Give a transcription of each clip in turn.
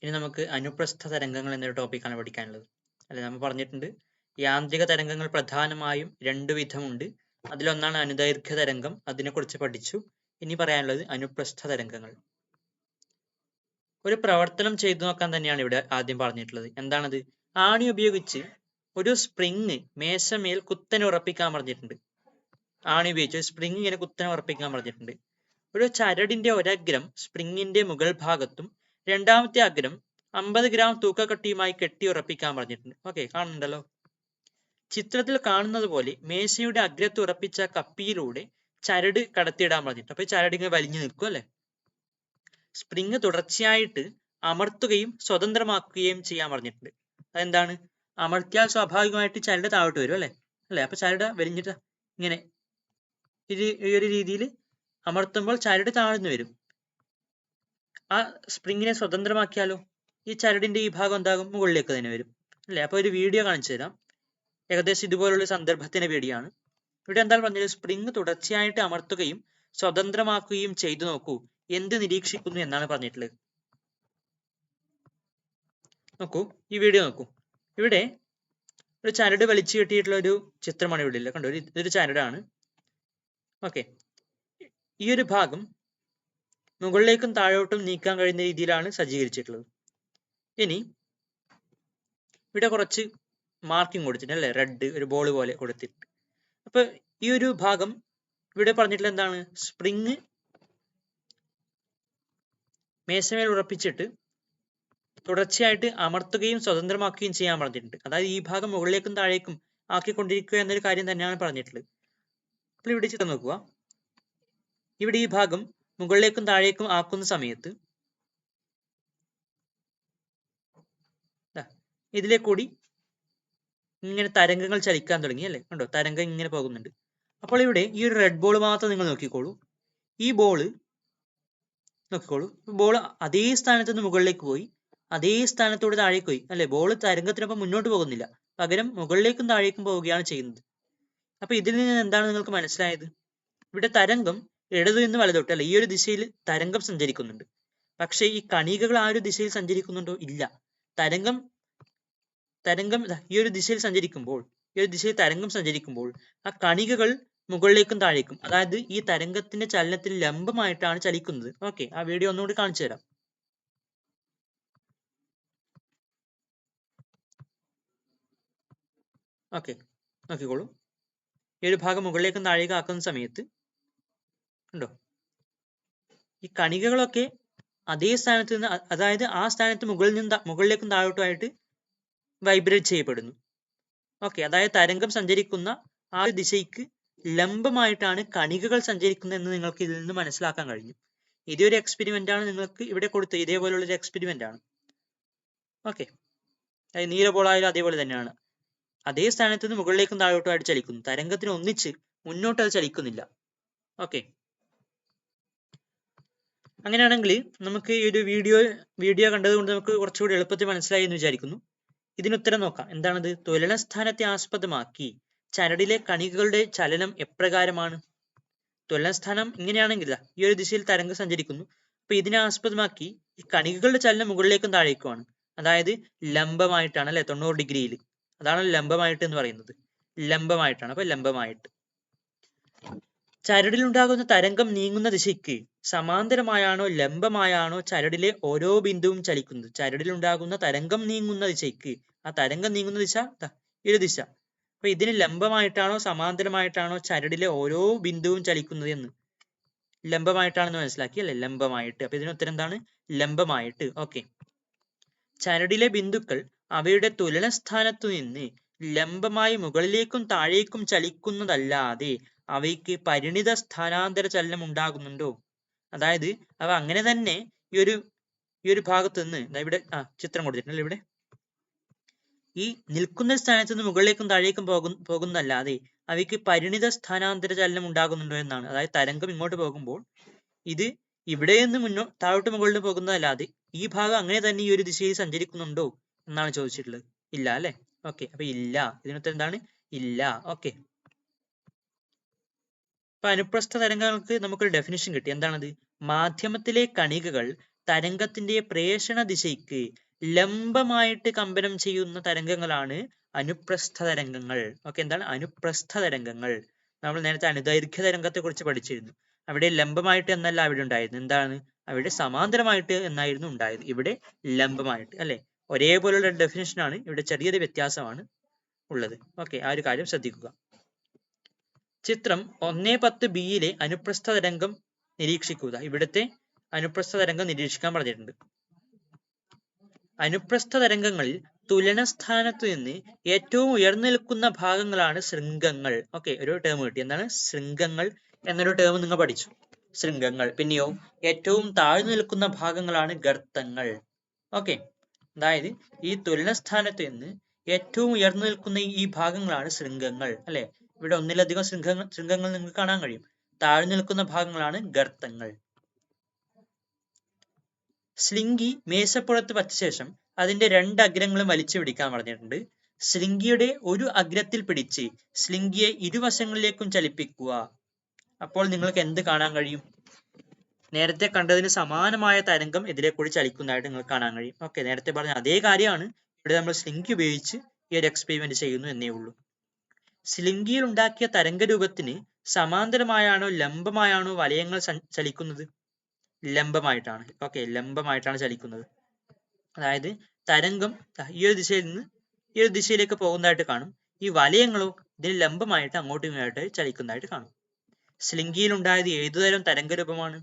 ഇനി നമുക്ക് അനുപ്രസ്ഥ തരംഗങ്ങൾ എന്നൊരു ടോപ്പിക്കാണ് പഠിക്കാനുള്ളത്. അല്ലെ, നമ്മൾ പറഞ്ഞിട്ടുണ്ട് യാന്ത്രിക തരംഗങ്ങൾ പ്രധാനമായും രണ്ടു വിധമുണ്ട്. അതിലൊന്നാണ് അനുദൈർഘ്യ തരംഗം, അതിനെക്കുറിച്ച് പഠിച്ചു. ഇനി പറയാനുള്ളത് അനുപ്രസ്ഥ തരംഗങ്ങൾ. ഒരു പ്രവർത്തനം ചെയ്തു നോക്കാൻ തന്നെയാണ് ഇവിടെ ആദ്യം പറഞ്ഞിട്ടുള്ളത്. എന്താണത്? ആണി ഉപയോഗിച്ച് ഒരു സ്പ്രിങ് മേശമേൽ കുത്തനെ ഉറപ്പിക്കാൻ പറഞ്ഞിട്ടുണ്ട്. ആണി ഉപയോഗിച്ച് സ്പ്രിങ് ഇങ്ങനെ കുത്തനെ ഉറപ്പിക്കാൻ പറഞ്ഞിട്ടുണ്ട്. ഒരു ചരടിന്റെ ഒരഗ്രം സ്പ്രിങ്ങിന്റെ മുകൾ ഭാഗത്തും രണ്ടാമത്തെ അഗ്രം 50 ഗ്രാം തൂക്കക്കട്ടിയുമായി കെട്ടി ഉറപ്പിക്കാൻ പറഞ്ഞിട്ടുണ്ട്. ഓക്കെ, കാണുന്നുണ്ടല്ലോ. ചിത്രത്തിൽ കാണുന്നത് പോലെ മേശയുടെ അഗ്രത്ത് ഉറപ്പിച്ച കപ്പിയിലൂടെ ചരട് കടത്തിയിടാൻ പറഞ്ഞിട്ടുണ്ട്. അപ്പൊ ചരട് ഇങ്ങനെ വലിഞ്ഞു നിൽക്കും അല്ലെ. സ്പ്രിങ് തുടർച്ചയായിട്ട് അമർത്തുകയും സ്വതന്ത്രമാക്കുകയും ചെയ്യാൻ പറഞ്ഞിട്ടുണ്ട്. അതെന്താണ്? അമർത്തിയാൽ സ്വാഭാവികമായിട്ട് ചരട് താഴോട്ട് വരും അല്ലെ. അപ്പൊ ചരട് വലിഞ്ഞിട്ട് ഇങ്ങനെ ഈ ഒരു രീതിയിൽ അമർത്തുമ്പോൾ ചരട് താഴ്ന്നു വരും. ആ സ്പ്രിങ്ങിനെ സ്വതന്ത്രമാക്കിയാലോ ഈ ചരടിന്റെ ഈ ഭാഗം എന്താകും? മുകളിലേക്ക് തന്നെ വരും അല്ലെ. അപ്പൊ ഒരു വീഡിയോ കാണിച്ചു തരാം. ഏകദേശം ഇതുപോലുള്ള സന്ദർഭത്തിന്റെ വീഡിയോ ആണ്. ഇവിടെ എന്താണ് പറഞ്ഞത്? സ്പ്രിങ് തുടർച്ചയായിട്ട് അമർത്തുകയും സ്വതന്ത്രമാക്കുകയും ചെയ്തു നോക്കൂ, എന്ത് നിരീക്ഷിക്കുന്നു എന്നാണ് പറഞ്ഞിട്ടുള്ളത്. നോക്കൂ, ഈ വീഡിയോ നോക്കൂ. ഇവിടെ ഒരു ചരട് വലിച്ചു കെട്ടിയിട്ടുള്ള ഒരു ചിത്രമാണ് ഇവിടെ ഉള്ളത്. കണ്ടോ, ഇതൊരു ചരടാണ്. ഓക്കെ, ഈ ഒരു ഭാഗം മുകളിലേക്കും താഴോട്ടും നീക്കാൻ കഴിയുന്ന രീതിയിലാണ് സജ്ജീകരിച്ചിട്ടുള്ളത്. ഇനി ഇവിടെ കുറച്ച് മാർക്കിംഗ് കൊടുത്തിട്ടുണ്ട് അല്ലെ, റെഡ് ഒരു ബോൾ പോലെ കൊടുത്തിട്ട്. അപ്പൊ ഈ ഒരു ഭാഗം ഇവിടെ പറഞ്ഞിട്ടുള്ള എന്താണ്? സ്പ്രിങ് മേശമേൽ ഉറപ്പിച്ചിട്ട് തുടർച്ചയായിട്ട് അമർത്തുകയും സ്വതന്ത്രമാക്കുകയും ചെയ്യാൻ പറഞ്ഞിട്ടുണ്ട്. അതായത് ഈ ഭാഗം മുകളിലേക്കും താഴേക്കും ആക്കിക്കൊണ്ടിരിക്കുക എന്നൊരു കാര്യം തന്നെയാണ് പറഞ്ഞിട്ടുള്ളത്. അപ്പോൾ ഇവിടെ ചിത്രം നോക്കുക. ഇവിടെ ഈ ഭാഗം മുകളിലേക്കും താഴേക്കും ആക്കുന്ന സമയത്ത് ഇതിലെ കൂടി ഇങ്ങനെ തരംഗങ്ങൾ ചലിക്കാൻ തുടങ്ങി അല്ലെ. കണ്ടോ, തരംഗം ഇങ്ങനെ പോകുന്നുണ്ട്. അപ്പോൾ ഇവിടെ ഈ ഒരു റെഡ് ബോൾ മാത്രം നിങ്ങൾ നോക്കിക്കോളൂ. ഈ ബോള് നോക്കിക്കോളൂ, ബോൾ അതേ സ്ഥാനത്ത് നിന്ന് മുകളിലേക്ക് പോയി, അതേ സ്ഥാനത്തോട് താഴേക്ക് പോയി അല്ലെ. ബോൾ തരംഗത്തിനൊപ്പം മുന്നോട്ട് പോകുന്നില്ല, പകരം മുകളിലേക്കും താഴേക്കും പോവുകയാണ് ചെയ്യുന്നത്. അപ്പൊ ഇതിൽ നിന്ന് എന്താണ് നിങ്ങൾക്ക് മനസ്സിലായത്? ഇവിടെ തരംഗം ഇടതു നിന്ന് വലതോട്ട് അല്ലെ, ഈ ഒരു ദിശയിൽ തരംഗം സഞ്ചരിക്കുന്നുണ്ട്. പക്ഷേ ഈ കണികകൾ ആ ഒരു ദിശയിൽ സഞ്ചരിക്കുന്നുണ്ടോ? ഇല്ല. തരംഗം ഈ ഒരു ദിശയിൽ സഞ്ചരിക്കുമ്പോൾ, ഈ ഒരു ദിശയിൽ തരംഗം സഞ്ചരിക്കുമ്പോൾ ആ കണികകൾ മുകളിലേക്കും താഴേക്കും, അതായത് ഈ തരംഗത്തിന്റെ ചലനത്തിന് ലംബമായിട്ടാണ് ചലിക്കുന്നത്. ഓക്കെ, ആ വീഡിയോ ഒന്നുകൂടി കാണിച്ചു തരാം. ഓക്കെ, നോക്കിക്കോളൂ. ഈ ഒരു ഭാഗം മുകളിലേക്കും താഴേക്കും ആക്കുന്ന സമയത്ത് ഉണ്ടോ, ഈ കണികകളൊക്കെ അതേ സ്ഥാനത്ത് നിന്ന്, അതായത് ആ സ്ഥാനത്ത് മുകളിലേക്കും താഴോട്ടുമായിട്ട് വൈബ്രേറ്റ് ചെയ്യപ്പെടുന്നു. ഓക്കെ, അതായത് തരംഗം സഞ്ചരിക്കുന്ന ആ ഒരു ദിശയ്ക്ക് ലംബമായിട്ടാണ് കണികകൾ സഞ്ചരിക്കുന്നത് എന്ന് നിങ്ങൾക്ക് ഇതിൽ നിന്ന് മനസ്സിലാക്കാൻ കഴിഞ്ഞു. ഇതൊരു എക്സ്പെരിമെന്റ് ആണ് നിങ്ങൾക്ക് ഇവിടെ കൊടുത്തത്. ഇതേപോലുള്ള ഒരു എക്സ്പെരിമെന്റ് ആണ്. ഓക്കെ, നീല ബോളായാലും അതേപോലെ തന്നെയാണ്. അതേ സ്ഥാനത്ത് നിന്ന് മുകളിലേക്കും താഴോട്ടുമായിട്ട് ചലിക്കുന്നു. തരംഗത്തിന് ഒന്നിച്ച് മുന്നോട്ട് അത് ചലിക്കുന്നില്ല. ഓക്കെ, അങ്ങനെയാണെങ്കിൽ നമുക്ക് ഈ ഒരു വീഡിയോ കണ്ടതുകൊണ്ട് നമുക്ക് കുറച്ചുകൂടി എളുപ്പത്തിൽ മനസ്സിലായി എന്ന് വിചാരിക്കുന്നു. ഇതിനുത്തരം നോക്കാം. എന്താണത്? ത്വലനസ്ഥാനത്തെ ആസ്പദമാക്കി ചരടിലെ കണികകളുടെ ചലനം എപ്രകാരമാണ്? ത്വലനസ്ഥാനം ഇങ്ങനെയാണെങ്കിൽ ഈ ഒരു ദിശയിൽ തരംഗം സഞ്ചരിക്കുന്നു. അപ്പൊ ഇതിനെ ആസ്പദമാക്കി ഈ കണികകളുടെ ചലനം മുകളിലേക്കും താഴേക്കുമാണ്. അതായത് ലംബമായിട്ടാണ് അല്ലെ, 90 ഡിഗ്രിയിൽ. അതാണ് ലംബമായിട്ട് എന്ന് പറയുന്നത്. ലംബമായിട്ടാണ്. അപ്പൊ ലംബമായിട്ട് ചരടിൽ ഉണ്ടാകുന്ന തരംഗം നീങ്ങുന്ന ദിശയ്ക്ക് സമാന്തരമായാണോ ലംബമായാണോ ചരടിലെ ഓരോ ബിന്ദുവും ചലിക്കുന്നത്? ചരടിൽ ഉണ്ടാകുന്ന തരംഗം നീങ്ങുന്ന ദിശയ്ക്ക്, ആ തരംഗം നീങ്ങുന്ന ദിശ ഈ ഒരു ദിശ. അപ്പൊ ഇതിന് ലംബമായിട്ടാണോ സമാന്തരമായിട്ടാണോ ചരടിലെ ഓരോ ബിന്ദുവും ചലിക്കുന്നത് എന്ന്? ലംബമായിട്ടാണെന്ന് മനസ്സിലാക്കി അല്ലെ, ലംബമായിട്ട്. അപ്പൊ ഇതിന് ഉത്തരം എന്താണ്? ലംബമായിട്ട്. ഓക്കെ, ചരടിലെ ബിന്ദുക്കൾ അവയുടെ തുലനസ്ഥാനത്തു നിന്ന് ലംബമായി മുകളിലേക്കും താഴേക്കും ചലിക്കുന്നതല്ലാതെ അവയ്ക്ക് പരിണിത സ്ഥാനാന്തര ചലനം ഉണ്ടാകുന്നുണ്ടോ? അതായത് അവ അങ്ങനെ തന്നെ ഈ ഒരു ഭാഗത്ത് നിന്ന് ഇവിടെ ചിത്രം കൊടുത്തിട്ടുണ്ട്. ഇവിടെ ഈ നിൽക്കുന്ന സ്ഥാനത്ത് നിന്ന് മുകളിലേക്കും താഴേക്കും പോകുന്നതല്ലാതെ അവയ്ക്ക് പരിണിത സ്ഥാനാന്തര ചലനം ഉണ്ടാകുന്നുണ്ടോ എന്നാണ്. അതായത് തരംഗം ഇങ്ങോട്ട് പോകുമ്പോൾ ഇത് ഇവിടെ നിന്ന് താഴോട്ട് മുകളിൽ പോകുന്നതല്ലാതെ ഈ ഭാഗം അങ്ങനെ തന്നെ ഈ ഒരു ദിശയിൽ സഞ്ചരിക്കുന്നുണ്ടോ എന്നാണ് ചോദിച്ചിട്ടുള്ളത്. ഇല്ല അല്ലെ. ഓക്കെ, അപ്പൊ ഇല്ല. ഇതിനുത്തരം എന്താണ്? ഇല്ല. ഓക്കെ, അപ്പൊ അനുപ്രസ്ഥ തരംഗങ്ങൾക്ക് നമുക്കൊരു ഡെഫിനിഷൻ കിട്ടി. എന്താണത്? മാധ്യമത്തിലെ കണികകൾ തരംഗത്തിന്റെ പ്രേഷണ ദിശയ്ക്ക് ലംബമായിട്ട് കമ്പനം ചെയ്യുന്ന തരംഗങ്ങളാണ് അനുപ്രസ്ഥ തരംഗങ്ങൾ. ഓക്കെ, എന്താണ് അനുപ്രസ്ഥ തരംഗങ്ങൾ? നമ്മൾ നേരത്തെ അനുദൈർഘ്യ തരംഗത്തെ കുറിച്ച് പഠിച്ചിരുന്നു. അവിടെ ലംബമായിട്ട് എന്നല്ല അവിടെ ഉണ്ടായിരുന്നു, എന്താണ് അവിടെ സമാന്തരമായിട്ട് എന്നായിരുന്നു ഉണ്ടായത്. ഇവിടെ ലംബമായിട്ട്, അല്ലെ? ഒരേപോലുള്ള ഡെഫിനേഷൻ ആണ്, ഇവിടെ ചെറിയൊരു വ്യത്യാസമാണ് ഉള്ളത്. ഓക്കെ, ആ ഒരു കാര്യം ശ്രദ്ധിക്കുക. ചിത്രം 1.10 ബിയിലെ അനുപ്രസ്ഥ തരംഗം നിരീക്ഷിക്കുക. ഇവിടുത്തെ അനുപ്രസ്ഥ തരംഗം നിരീക്ഷിക്കാൻ പറഞ്ഞിട്ടുണ്ട്. അനുപ്രസ്ഥ തരംഗങ്ങളിൽ തുലനസ്ഥാനത്ത് നിന്ന് ഏറ്റവും ഉയർന്നു നിൽക്കുന്ന ഭാഗങ്ങളാണ് ശൃംഗങ്ങൾ. ഓക്കെ, ഒരു ടേം കിട്ടി, എന്താണ് ശൃംഗങ്ങൾ എന്നൊരു ടേം നിങ്ങൾ പഠിച്ചു, ശൃംഗങ്ങൾ. പിന്നെയോ ഏറ്റവും താഴ്ന്നു നിൽക്കുന്ന ഭാഗങ്ങളാണ് ഗർത്തങ്ങൾ. ഓക്കെ, അതായത് ഈ തുലനസ്ഥാനത്ത് നിന്ന് ഏറ്റവും ഉയർന്നു നിൽക്കുന്ന ഈ ഭാഗങ്ങളാണ് ശൃംഗങ്ങൾ, അല്ലെ? ഇവിടെ ഒന്നിലധികം ശൃംഗങ്ങൾ നിങ്ങൾക്ക് കാണാൻ കഴിയും. താഴ്ന്നു നിൽക്കുന്ന ഭാഗങ്ങളാണ് ഗർത്തങ്ങൾ. ശൃംഗി മേശപ്പുറത്ത് വച്ച ശേഷം അതിന്റെ 2 അഗ്രങ്ങളും വലിച്ചു പിടിക്കാൻ പറഞ്ഞിട്ടുണ്ട്. ശൃംഗിയുടെ ഒരു അഗ്രത്തിൽ പിടിച്ച് ശൃംഗിയെ ഇരുവശങ്ങളിലേക്കും ചലിപ്പിക്കുക. അപ്പോൾ നിങ്ങൾക്ക് എന്ത് കാണാൻ കഴിയും? നേരത്തെ കണ്ടതിന് സമാനമായ തരംഗം ഇതിലെ കൂടി ചലിക്കുന്നതായിട്ട് നിങ്ങൾക്ക് കാണാൻ കഴിയും. ഓക്കെ, നേരത്തെ പറഞ്ഞ അതേ കാര്യമാണ് ഇവിടെ നമ്മൾ ശൃംഗി ഉപയോഗിച്ച് ഈ ഒരു എക്സ്പെരിമെന്റ് ചെയ്യുന്നു എന്നേ ഉള്ളൂ. ശൃംഗിയിൽ ഉണ്ടാക്കിയ തരംഗ രൂപത്തിന് സമാന്തരമായാണോ ലംബമായാണോ വലയങ്ങൾ ചലിക്കുന്നത്? ലംബമായിട്ടാണ്. ഓക്കെ, ലംബമായിട്ടാണ് ചലിക്കുന്നത്. അതായത് തരംഗം ഈ ഒരു ദിശയിൽ നിന്ന് ഈ ഒരു ദിശയിലേക്ക് പോകുന്നതായിട്ട് കാണും. ഈ വലയങ്ങളോ ഇതിന് ലംബമായിട്ട് അങ്ങോട്ടും ഇങ്ങോട്ടായിട്ട് ചലിക്കുന്നതായിട്ട് കാണും. ശൃംഗിയിൽ ഉണ്ടായത് ഏതുതരം തരംഗ രൂപമാണ്?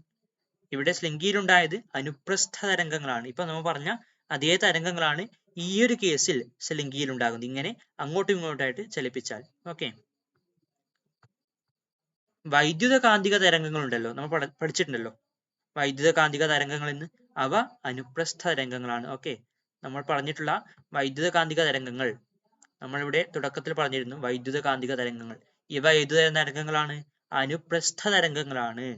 ഇവിടെ ശൃംഗിയിൽ ഉണ്ടായത് അനുപ്രസ്ഥ തരംഗങ്ങളാണ്. ഇപ്പൊ നമ്മൾ പറഞ്ഞ അതേ തരംഗങ്ങളാണ് ഈ ഒരു കേസിൽ ശൃംഗിയിൽ ഉണ്ടാകുന്നത്, ഇങ്ങനെ അങ്ങോട്ടും ഇങ്ങോട്ടായിട്ട് ചലിപ്പിച്ചാൽ. ഓക്കെ, വൈദ്യുത കാന്തിക തരംഗങ്ങൾ ഉണ്ടല്ലോ, നമ്മൾ പഠിച്ചിട്ടുണ്ടല്ലോ വൈദ്യുത കാന്തിക തരംഗങ്ങൾ എന്ന്. അവ അനുപ്രസ്ഥ തരംഗങ്ങളാണ്. ഓക്കെ, നമ്മൾ പറഞ്ഞിട്ടുള്ള വൈദ്യുത കാന്തിക തരംഗങ്ങൾ നമ്മളിവിടെ തുടക്കത്തിൽ പറഞ്ഞിരുന്നു. വൈദ്യുത കാന്തിക തരംഗങ്ങൾ ഇവ ഏതുതരം തരംഗങ്ങളാണ്? അനുപ്രസ്ഥ തരംഗങ്ങളാണ്.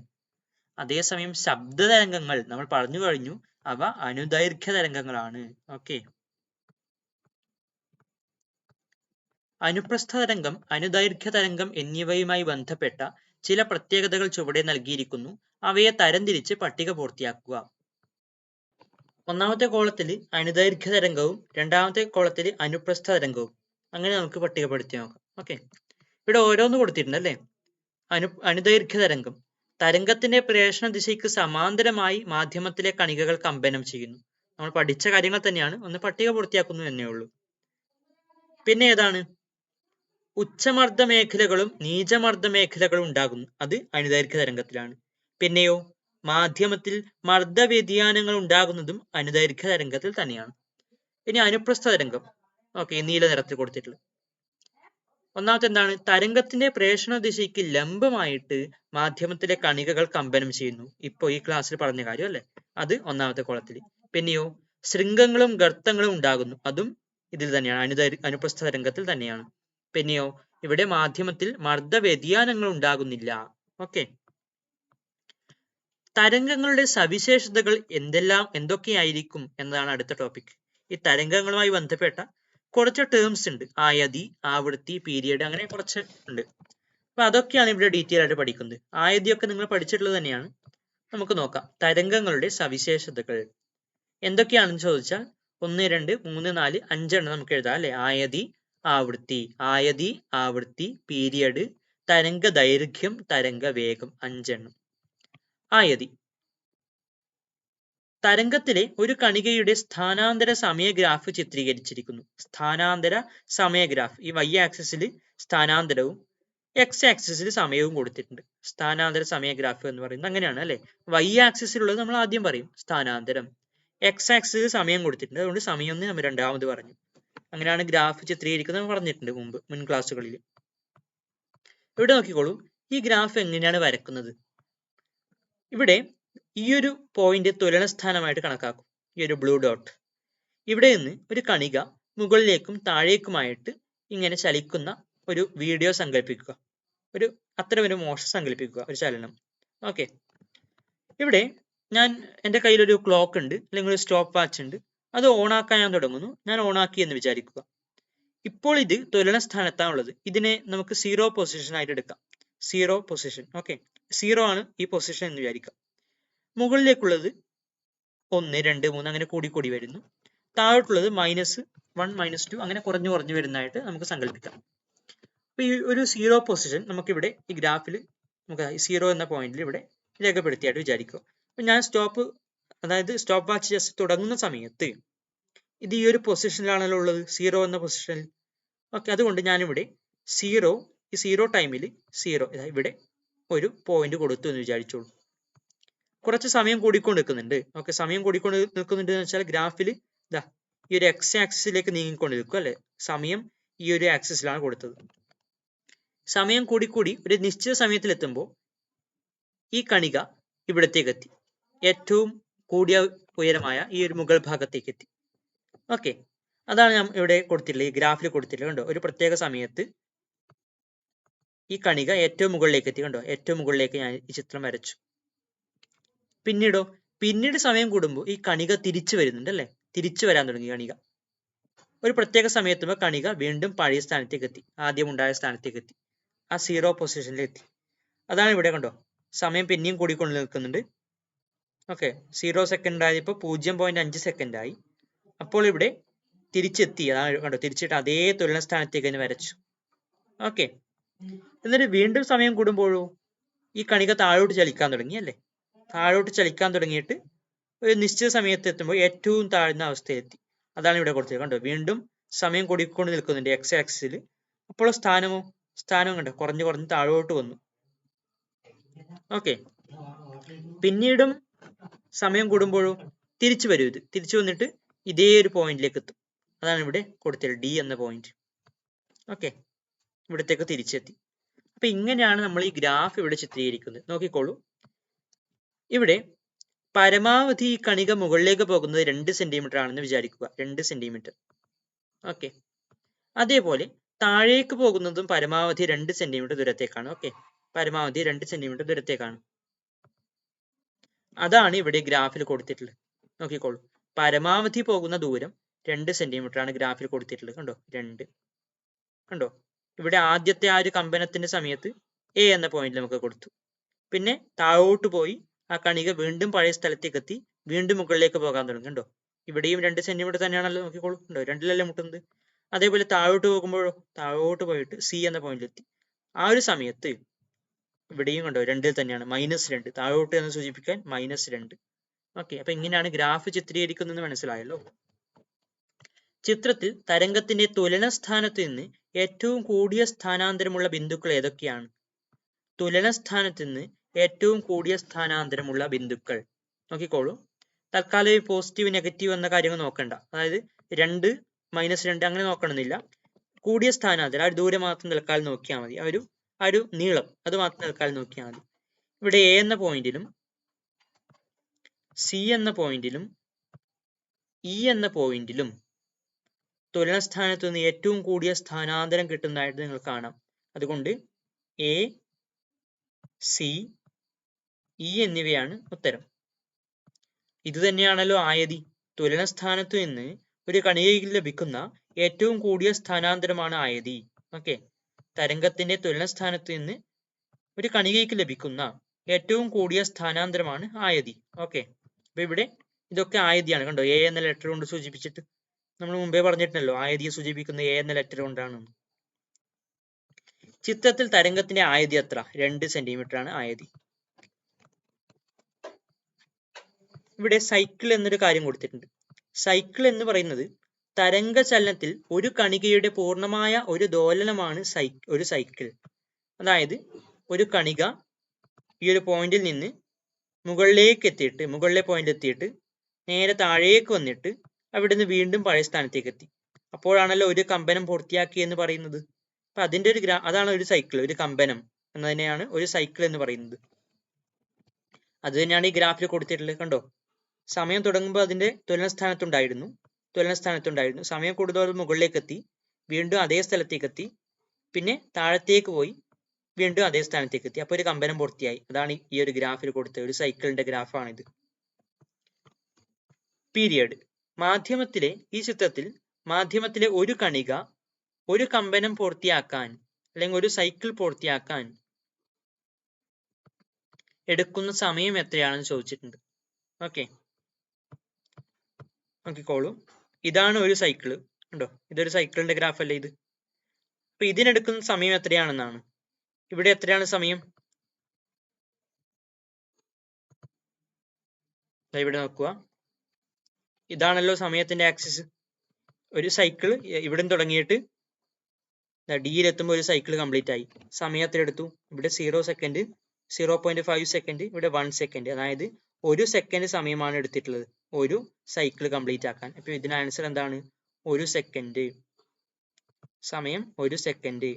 അതേസമയം ശബ്ദ തരംഗങ്ങൾ നമ്മൾ പറഞ്ഞു കഴിഞ്ഞു, അവ അനുദൈർഘ്യ തരംഗങ്ങളാണ്. ഓക്കെ, അനുപ്രസ്ഥ തരംഗം, അനുദൈർഘ്യ തരംഗം എന്നിവയുമായി ബന്ധപ്പെട്ട ചില പ്രത്യേകതകൾ ചുവടെ നൽകിയിരിക്കുന്നു. അവയെ തരംതിരിച്ച് പട്ടിക പൂർത്തിയാക്കുക. ഒന്നാമത്തെ കോളത്തിൽ അനുദൈർഘ്യ തരംഗവും രണ്ടാമത്തെ കോളത്തിൽ അനുപ്രസ്ഥ തരംഗവും. അങ്ങനെ നമുക്ക് പട്ടികപ്പെടുത്തി നോക്കാം. ഓക്കെ, ഇവിടെ ഓരോന്ന് കൊടുത്തിട്ടുണ്ട് അല്ലേ? അനുദൈർഘ്യ തരംഗം തരംഗത്തിന്റെ പ്രേഷണ ദിശയ്ക്ക് സമാന്തരമായി മാധ്യമത്തിലെ കണികകൾ കമ്പനം ചെയ്യുന്നു. നമ്മൾ പഠിച്ച കാര്യങ്ങൾ തന്നെയാണ്, ഒന്ന് പട്ടിക പൂർത്തിയാക്കുന്നു എന്നേ ഉള്ളൂ. പിന്നെ ഏതാണ്? ഉച്ചമർദ്ദ മേഖലകളും നീചമർദ്ദ മേഖലകളും ഉണ്ടാകുന്നു, അത് അനുദൈർഘ്യ തരംഗത്തിലാണ്. പിന്നെയോ മാധ്യമത്തിൽ മർദ്ദ വ്യതിയാനങ്ങൾ ഉണ്ടാകുന്നതും അനുദൈർഘ്യ തരംഗത്തിൽ തന്നെയാണ്. ഇനി അനുപ്രസ്ഥ തരംഗം. ഓക്കെ, നീല നിറത്തിൽ കൊടുത്തിട്ടുള്ളത്. ഒന്നാമത്തെ എന്താണ്? തരംഗത്തിന്റെ പ്രേഷണ ദിശയ്ക്ക് ലംബമായിട്ട് മാധ്യമത്തിലെ കണികകൾ കമ്പനം ചെയ്യുന്നു. ഇപ്പൊ ഈ ക്ലാസ്സിൽ പറഞ്ഞ കാര്യം അല്ലെ, അത് ഒന്നാമത്തെ കോളത്തിൽ. പിന്നെയോ ശൃംഗങ്ങളും ഗർത്തങ്ങളും ഉണ്ടാകുന്നു, അതും ഇതിൽ തന്നെയാണ്, അനുപ്രസ്ഥ തരംഗത്തിൽ തന്നെയാണ്. പിന്നെയോ ഇവിടെ മാധ്യമത്തിൽ മർദ്ദ വ്യതിയാനങ്ങൾ ഉണ്ടാകുന്നില്ല. ഓക്കെ, തരംഗങ്ങളുടെ സവിശേഷതകൾ എന്തൊക്കെയായിരിക്കും എന്നതാണ് അടുത്ത ടോപ്പിക്. ഈ തരംഗങ്ങളുമായി ബന്ധപ്പെട്ട കുറച്ച് ടേംസ് ഉണ്ട്. ആയതി, ആവൃത്തി, പീരിയഡ്, അങ്ങനെ കുറച്ച് ഉണ്ട്. അപ്പൊ അതൊക്കെയാണ് ഇവിടെ ഡീറ്റെയിൽ ആയിട്ട് പഠിക്കുന്നത്. ആയതിയൊക്കെ നിങ്ങൾ പഠിച്ചിട്ടുള്ളത് തന്നെയാണ്. നമുക്ക് നോക്കാം തരംഗങ്ങളുടെ സവിശേഷതകൾ എന്തൊക്കെയാണെന്ന് ചോദിച്ചാൽ 1, 2, 3, 4, 5 എണ്ണം നമുക്ക് എഴുതാം അല്ലെ? ആയതി, ആവൃത്തി, പീരിയഡ്, തരംഗ ദൈർഘ്യം, തരംഗ വേഗം, 5 എണ്ണം. ആയതി തരംഗത്തിലെ ഒരു കണികയുടെ സ്ഥാനാന്തര സമയ ഗ്രാഫ് ചിത്രീകരിച്ചിരിക്കുന്നു. സ്ഥാനാന്തര സമയ ഗ്രാഫ്, ഈ y ആക്സിസിൽ സ്ഥാനാന്തരവും x ആക്സിസിൽ സമയവും കൊടുത്തിട്ടുണ്ട്. സ്ഥാനാന്തര സമയ ഗ്രാഫ് എന്ന് പറയുന്നത് അങ്ങനെയാണ് അല്ലെ? y ആക്സിസിലുള്ളത് നമ്മൾ ആദ്യം പറയും സ്ഥാനാന്തരം, x ആക്സിസിൽ സമയം കൊടുത്തിട്ടുണ്ട്, അതുകൊണ്ട് സമയം എന്ന് നമ്മൾ രണ്ടാമത് പറഞ്ഞു. അങ്ങനെയാണ് ഗ്രാഫ് ചിത്രീകരിക്കുന്നത് പറഞ്ഞിട്ടുണ്ട് മുൻ ക്ലാസ്സുകളിൽ. ഇവിടെ നോക്കിക്കോളൂ, ഈ ഗ്രാഫ് എങ്ങനെയാണ് വരക്കുന്നത്? ഇവിടെ ഈ ഒരു പോയിന്റ് തുലനസ്ഥാനമായിട്ട് കണക്കാക്കും, ഈ ഒരു ബ്ലൂ ഡോട്ട്. ഇവിടെ നിന്ന് ഒരു കണിക മുകളിലേക്കും താഴേക്കുമായിട്ട് ഇങ്ങനെ ചലിക്കുന്ന ഒരു വീഡിയോ സങ്കല്പിക്കുക, അത്തരം ഒരു മോഷൻ സങ്കല്പിക്കുക, ഒരു ചലനം. ഓക്കെ, ഇവിടെ എൻ്റെ കയ്യിലൊരു ക്ലോക്ക് ഉണ്ട്, അല്ലെങ്കിൽ ഒരു സ്റ്റോപ്പ് വാച്ച് ഉണ്ട്. അത് ഓണാക്കാൻ ഞാൻ തുടങ്ങുന്നു. ഞാൻ ഓണാക്കി എന്ന് വിചാരിക്കുക. ഇപ്പോൾ ഇത് തുലനസ്ഥാനത്താണുള്ളത്. ഇതിനെ നമുക്ക് 0 പൊസിഷൻ ആയിട്ട് എടുക്കാം. 0 പൊസിഷൻ. ഓക്കെ, 0 ആണ് ഈ പൊസിഷൻ എന്ന് വിചാരിക്കാം. മുകളിലേക്കുള്ളത് 1 2 3 അങ്ങനെ കൂടി വരുന്നു. താഴോട്ടുള്ളത് -1 -2 അങ്ങനെ കുറഞ്ഞു വരുന്നതായിട്ട് നമുക്ക് സങ്കല്പിക്കാം. അപ്പൊ ഈ ഒരു സീറോ പൊസിഷൻ നമുക്കിവിടെ ഈ ഗ്രാഫിൽ നമുക്ക് 0 എന്ന പോയിന്റിൽ ഇവിടെ രേഖപ്പെടുത്തിയായിട്ട് വിചാരിക്കുക. അപ്പൊ ഞാൻ അതായത് സ്റ്റോപ്പ് വാച്ച് ജസ്റ്റ് തുടങ്ങുന്ന സമയത്ത് ഇത് ഈ ഒരു പൊസിഷനിലാണല്ലോ ഉള്ളത്, 0 എന്ന പൊസിഷനിൽ. ഓക്കെ, അതുകൊണ്ട് ഞാനിവിടെ ഈ സീറോ ടൈമിൽ 0 ഇവിടെ ഒരു പോയിന്റ് കൊടുത്തു എന്ന് വിചാരിച്ചോളൂ. കുറച്ച് സമയം കൂടിക്കൊണ്ട് നിൽക്കുന്നുണ്ട്. ഓക്കെ, സമയം കൂടിക്കൊണ്ട് നിൽക്കുന്നുണ്ട് എന്ന് വെച്ചാൽ ഗ്രാഫിൽ ഇതാ ഈ ഒരു എക്സ് ആക്സിസിലേക്ക് നീങ്ങിക്കൊണ്ട് നിൽക്കും അല്ലെ. സമയം ഈ ഒരു ആക്സിസിലാണ് കൊടുത്തത്. സമയം കൂടി ഒരു നിശ്ചിത സമയത്തിൽ എത്തുമ്പോൾ ഈ കണിക ഇവിടത്തേക്ക് എത്തി, ഏറ്റവും കൂടിയ ഉയരമായ ഈ ഒരു മുകൾ ഭാഗത്തേക്ക് എത്തി. ഓക്കെ, അതാണ് ഞാൻ ഇവിടെ കൊടുത്തിട്ടുള്ളത്, ഈ ഗ്രാഫിൽ കൊടുത്തിട്ടുള്ളത്. കണ്ടോ, ഒരു പ്രത്യേക സമയത്ത് ഈ കണിക ഏറ്റവും മുകളിലേക്ക് എത്തി. കണ്ടോ, ഏറ്റവും മുകളിലേക്ക് ഞാൻ ഈ ചിത്രം വരച്ചു. പിന്നീട് സമയം കൂടുമ്പോൾ ഈ കണിക തിരിച്ചു വരുന്നുണ്ട് അല്ലെ, തിരിച്ചു വരാൻ തുടങ്ങി കണിക. ഒരു പ്രത്യേക സമയത്തുമ്പോൾ കണിക വീണ്ടും പഴയ സ്ഥാനത്തേക്ക് എത്തി, ആദ്യം ഉണ്ടായ സ്ഥാനത്തേക്ക് എത്തി, ആ സീറോ പൊസിഷനിൽ എത്തി. അതാണ് ഇവിടെ. കണ്ടോ, സമയം പിന്നെയും കൂടിക്കൊണ്ട് നിൽക്കുന്നുണ്ട്. ഓക്കെ, 0 സെക്കൻഡ് ആയപ്പോൾ 0.5 സെക്കൻഡ് ആയി. അപ്പോൾ ഇവിടെ തിരിച്ചെത്തി. അതാണ് കണ്ടോ, തിരിച്ചിട്ട് അതേ തുലന സ്ഥാനത്തേക്ക് തന്നെ വരച്ചു. ഓക്കെ, എന്നിട്ട് വീണ്ടും സമയം കൂടുമ്പോഴോ ഈ കണിക താഴോട്ട് ചലിക്കാൻ തുടങ്ങി അല്ലേ. താഴോട്ട് ചലിക്കാൻ തുടങ്ങിയിട്ട് ഒരു നിശ്ചിത സമയത്ത് എത്തുമ്പോൾ ഏറ്റവും താഴ്ന്ന അവസ്ഥയിലെത്തി. അതാണ് ഇവിടെ കൊടുത്തത്. കണ്ടോ, വീണ്ടും സമയം കൂടിക്കൊണ്ട് നിൽക്കുന്നുണ്ട് എക്സ് ആക്സിസിൽ. അപ്പോൾ സ്ഥാനം കണ്ടോ കുറഞ്ഞ് താഴോട്ട് വന്നു. ഓക്കെ, പിന്നീടും സമയം കൂടുമ്പോഴോ തിരിച്ചു വരും. ഇത് തിരിച്ചു വന്നിട്ട് ഇതേ ഒരു പോയിന്റിലേക്ക് എത്തും. അതാണ് ഇവിടെ കൊടുത്തത്, ഡി എന്ന പോയിന്റ്. ഓക്കെ, ഇവിടത്തേക്ക് തിരിച്ചെത്തി. അപ്പൊ ഇങ്ങനെയാണ് നമ്മൾ ഈ ഗ്രാഫ് ഇവിടെ ചിത്രീകരിക്കുന്നത്. നോക്കിക്കോളൂ, ഇവിടെ പരമാവധി ഈ കണിക മുകളിലേക്ക് പോകുന്നത് 2 സെന്റിമീറ്റർ ആണെന്ന് വിചാരിക്കുക. 2 സെന്റിമീറ്റർ. ഓക്കെ, അതേപോലെ താഴേക്ക് പോകുന്നതും പരമാവധി 2 സെന്റിമീറ്റർ ദൂരത്തേക്കാണ്. ഓക്കെ, പരമാവധി 2 സെന്റിമീറ്റർ ദൂരത്തേക്കാണ്. അതാണ് ഇവിടെ ഗ്രാഫിൽ കൊടുത്തിട്ടുള്ളത്. നോക്കിക്കോളൂ, പരമാവധി പോകുന്ന ദൂരം 2 സെന്റിമീറ്റർ ആണ് ഗ്രാഫിൽ കൊടുത്തിട്ടുള്ളത്. കണ്ടോ, 2. കണ്ടോ, ഇവിടെ ആദ്യത്തെ ആ ഒരു കമ്പനത്തിന്റെ സമയത്ത് എ എന്ന പോയിന്റ് നമുക്ക് കൊടുത്തു. പിന്നെ താഴോട്ട് പോയി ആ കണിക വീണ്ടും പഴയ സ്ഥലത്തേക്ക് എത്തി, വീണ്ടും മുകളിലേക്ക് പോകാൻ തുടങ്ങി. കണ്ടോ, ഇവിടെയും 2 സെന്റിമീറ്റർ തന്നെയാണല്ലോ. നോക്കിക്കോളൂ, കണ്ടോ, 2-ലല്ലേ മുട്ടുന്നത്. അതേപോലെ താഴോട്ട് പോകുമ്പോഴോ താഴോട്ട് പോയിട്ട് സി എന്ന പോയിന്റിൽ എത്തി. ആ ഒരു സമയത്ത് ഇവിടെയും കണ്ടോ 2 തന്നെയാണ്, -2. താഴോട്ട് എന്ന് സൂചിപ്പിക്കാൻ -2. ഓക്കെ, അപ്പൊ ഇങ്ങനെയാണ് ഗ്രാഫ് ചിത്രീകരിക്കുന്നത് മനസ്സിലായല്ലോ. ചിത്രത്തിൽ തരംഗത്തിന്റെ തുലന സ്ഥാനത്ത് നിന്ന് ഏറ്റവും കൂടിയ സ്ഥാനാന്തരമുള്ള ബിന്ദുക്കൾ ഏതൊക്കെയാണ്? തുലന സ്ഥാനത്ത് നിന്ന് ഏറ്റവും കൂടിയ സ്ഥാനാന്തരമുള്ള ബിന്ദുക്കൾ നോക്കിക്കോളൂ. തൽക്കാലം പോസിറ്റീവ് നെഗറ്റീവ് എന്ന കാര്യങ്ങൾ നോക്കണ്ട. അതായത് 2 -2 അങ്ങനെ നോക്കണമെന്നില്ല. കൂടിയ സ്ഥാനാന്തരം ആ ഒരു ദൂരം മാത്രം തൽക്കാലം നോക്കിയാൽ മതി. ആ ഒരു നീളം അത് മാത്രം തൽക്കാലം നോക്കിയാൽ മതി. ഇവിടെ എ എന്ന പോയിന്റിലും സി എന്ന പോയിന്റിലും ഇ എന്ന പോയിന്റിലും തുലന സ്ഥാനത്ത് നിന്ന് ഏറ്റവും കൂടിയ സ്ഥാനാന്തരം കിട്ടുന്നതായിട്ട് നിങ്ങൾ കാണാം. അതുകൊണ്ട് എ, സി, ഇ എന്നിവയാണ് ഉത്തരം. ഇത് തന്നെയാണല്ലോ ആയതി. തുലന സ്ഥാനത്ത് നിന്ന് ഒരു കണികയിൽ ലഭിക്കുന്ന ഏറ്റവും കൂടിയ സ്ഥാനാന്തരമാണ് ആയതി. ഓക്കെ, തരംഗത്തിന്റെ തുലന സ്ഥാനത്ത് നിന്ന് ഒരു കണികയ്ക്ക് ലഭിക്കുന്ന ഏറ്റവും കൂടിയ സ്ഥാനാന്തരമാണ് ആയതി. ഓക്കെ, അപ്പൊ ഇവിടെ ഇതൊക്കെ ആയതിയാണ്. കണ്ടോ, എ എന്ന ലെറ്റർ കൊണ്ട് സൂചിപ്പിച്ചിട്ട് നമ്മൾ മുമ്പേ പറഞ്ഞിട്ടുണ്ടല്ലോ, ആയതിയെ സൂചിപ്പിക്കുന്ന എ എന്ന ലെറ്റർ കൊണ്ടാണ്. ചിത്രത്തിൽ തരംഗത്തിന്റെ ആയതി എത്ര? 2 സെന്റിമീറ്റർ ആണ് ആയതി. ഇവിടെ സൈക്കിൾ എന്നൊരു കാര്യം കൊടുത്തിട്ടുണ്ട്. സൈക്കിൾ എന്ന് പറയുന്നത് തരംഗ ചലനത്തിൽ ഒരു കണികയുടെ പൂർണ്ണമായ ഒരു ദോലനമാണ് ഒരു സൈക്കിൾ. അതായത് ഒരു കണിക ഈ ഒരു പോയിന്റിൽ നിന്ന് മുകളിലേക്ക് എത്തിയിട്ട്, മുകളിലെ പോയിന്റ് എത്തിയിട്ട് നേരെ താഴേക്ക് വന്നിട്ട് അവിടെ നിന്ന് വീണ്ടും പഴയ സ്ഥാനത്തേക്ക് എത്തി. അപ്പോഴാണല്ലോ ഒരു കമ്പനം പൂർത്തിയാക്കി എന്ന് പറയുന്നത്. അപ്പൊ അതിന്റെ അതാണ് ഒരു സൈക്കിൾ, ഒരു കമ്പനം എന്നതിനെയാണ് ഒരു സൈക്കിൾ എന്ന് പറയുന്നത്. അത് തന്നെയാണ് ഈ ഗ്രാഫിൽ കൊടുത്തിട്ടുള്ളത്. കണ്ടോ, സമയം തുടങ്ങുമ്പോൾ അതിന്റെ തുലന സ്ഥാനത്തുണ്ടായിരുന്നു. സമയം കൂടുതൽ മുകളിലേക്ക് എത്തി, വീണ്ടും അതേ സ്ഥലത്തേക്ക് എത്തി, പിന്നെ താഴത്തേക്ക് പോയി, വീണ്ടും അതേ സ്ഥാനത്തേക്ക് എത്തി. അപ്പൊ ഒരു കമ്പനം പൂർത്തിയായി. അതാണ് ഈ ഒരു ഗ്രാഫിൽ കൊടുത്തത്. ഒരു സൈക്കിളിന്റെ ഗ്രാഫാണിത്. പീരിയഡ്. ഈ ചിത്രത്തിൽ മാധ്യമത്തിലെ ഒരു കണിക ഒരു കമ്പനം പൂർത്തിയാക്കാൻ അല്ലെങ്കിൽ ഒരു സൈക്കിൾ പൂർത്തിയാക്കാൻ എടുക്കുന്ന സമയം എത്രയാണെന്ന് ചോദിച്ചിട്ടുണ്ട്. ഓക്കെ, നോക്കിക്കോളൂ, ഇതാണ് ഒരു സൈക്കിള്. കണ്ടോ, ഇതൊരു സൈക്കിളിന്റെ ഗ്രാഫ് അല്ലേ ഇത്. അപ്പൊ ഇതിനെടുക്കുന്ന സമയം എത്രയാണെന്നാണ്. ഇവിടെ എത്രയാണ് സമയം? ഇവിടെ നോക്കുക, ഇതാണല്ലോ സമയത്തിന്റെ ആക്സിസ്. ഒരു സൈക്കിൾ ഇവിടെ തുടങ്ങിയിട്ട് ഡിയിലെത്തുമ്പോൾ ഒരു സൈക്കിൾ കംപ്ലീറ്റ് ആയി. സമയം എത്ര എടുത്തു? ഇവിടെ 0 സെക്കൻഡ്, 0.5 സെക്കൻഡ്, ഇവിടെ 1 സെക്കൻഡ്. അതായത് 1 സെക്കൻഡ് സമയമാണ് എടുത്തിട്ടുള്ളത് ഒരു സൈക്കിൾ കംപ്ലീറ്റ് ആക്കാൻ. അപ്പൊ ഇതിന് ആൻസർ എന്താണ്? 1 സെക്കൻഡ്. സമയം 1 സെക്കൻഡ്.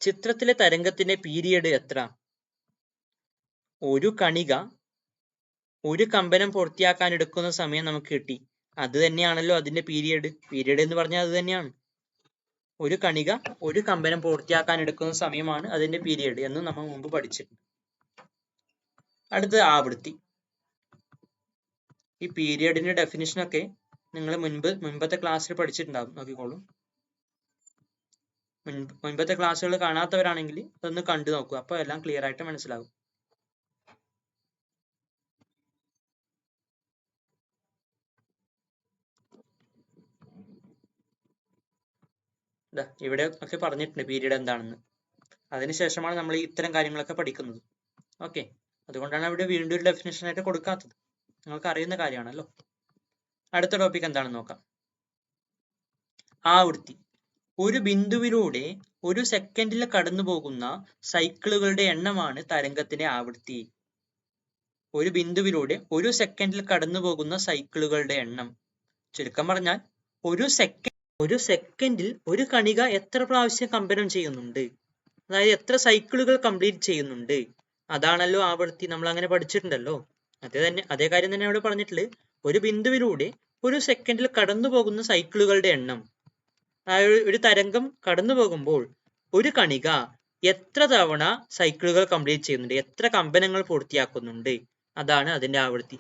ചിത്രത്തിലെ തരംഗത്തിന്റെ പീരിയഡ് എത്ര? ഒരു കണിക ഒരു കമ്പനം പൂർത്തിയാക്കാൻ എടുക്കുന്ന സമയം നമുക്ക് കിട്ടി. അത് തന്നെയാണല്ലോ അതിന്റെ പീരിയഡ്. പീരിയഡ് എന്ന് പറഞ്ഞാൽ അത് തന്നെയാണ്. ഒരു കണിക ഒരു കമ്പനം പൂർത്തിയാക്കാൻ എടുക്കുന്ന സമയമാണ് അതിന്റെ പീരിയഡ് എന്ന് നമ്മൾ മുമ്പ് പഠിച്ചിട്ടുണ്ട്. അടുത്തത് ആവൃത്തി. ഈ പീരിയഡിന്റെ ഡെഫിനിഷൻ ഒക്കെ നിങ്ങൾ മുൻപത്തെ ക്ലാസ്സിൽ പഠിച്ചിട്ടുണ്ടാകും. നോക്കിക്കോളൂ, മുൻപത്തെ ക്ലാസ്സുകൾ കാണാത്തവരാണെങ്കിൽ അതൊന്ന് കണ്ടു നോക്കുക. അപ്പൊ എല്ലാം ക്ലിയർ ആയിട്ട് മനസ്സിലാകും. ഇവിടെ ഒക്കെ പറഞ്ഞിട്ടുണ്ട് പീരീഡ് എന്താണെന്ന്. അതിനുശേഷമാണ് നമ്മൾ ഇത്തരം കാര്യങ്ങളൊക്കെ പഠിക്കുന്നത്. ഓക്കെ, അതുകൊണ്ടാണ് അവിടെ വീണ്ടും ഒരു ഡെഫിനേഷൻ ആയിട്ട് കൊടുക്കാത്തത്. നിങ്ങൾക്ക് അറിയുന്ന കാര്യമാണല്ലോ. അടുത്ത ടോപ്പിക് എന്താണെന്ന് നോക്കാം. ആവൃത്തി. ഒരു ബിന്ദുവിലൂടെ ഒരു സെക്കൻഡിൽ കടന്നു പോകുന്ന സൈക്കിളുകളുടെ എണ്ണമാണ് തരംഗത്തിന്റെ ആവൃത്തി. ഒരു ബിന്ദുവിലൂടെ ഒരു സെക്കൻഡിൽ കടന്നു പോകുന്ന സൈക്കിളുകളുടെ എണ്ണം. ചുരുക്കം പറഞ്ഞാൽ ഒരു സെക്കൻഡിൽ ഒരു കണിക എത്ര പ്രാവശ്യം കമ്പനം ചെയ്യുന്നുണ്ട്, അതായത് എത്ര സൈക്കിളുകൾ കംപ്ലീറ്റ് ചെയ്യുന്നുണ്ട്, അതാണല്ലോ ആവൃത്തി. നമ്മൾ അങ്ങനെ പഠിച്ചിട്ടുണ്ടല്ലോ. അതേ കാര്യം തന്നെ അവിടെ പറഞ്ഞിട്ടുള്ളത്. ഒരു ബിന്ദുവിലൂടെ ഒരു സെക്കൻഡിൽ കടന്നു പോകുന്ന സൈക്കിളുകളുടെ എണ്ണം. അതായത് ഒരു തരംഗം കടന്നു പോകുമ്പോൾ ഒരു കണിക എത്ര തവണ സൈക്കിളുകൾ കംപ്ലീറ്റ് ചെയ്യുന്നുണ്ട്, എത്ര കമ്പനങ്ങൾ പൂർത്തിയാക്കുന്നുണ്ട്, അതാണ് അതിന്റെ ആവൃത്തി.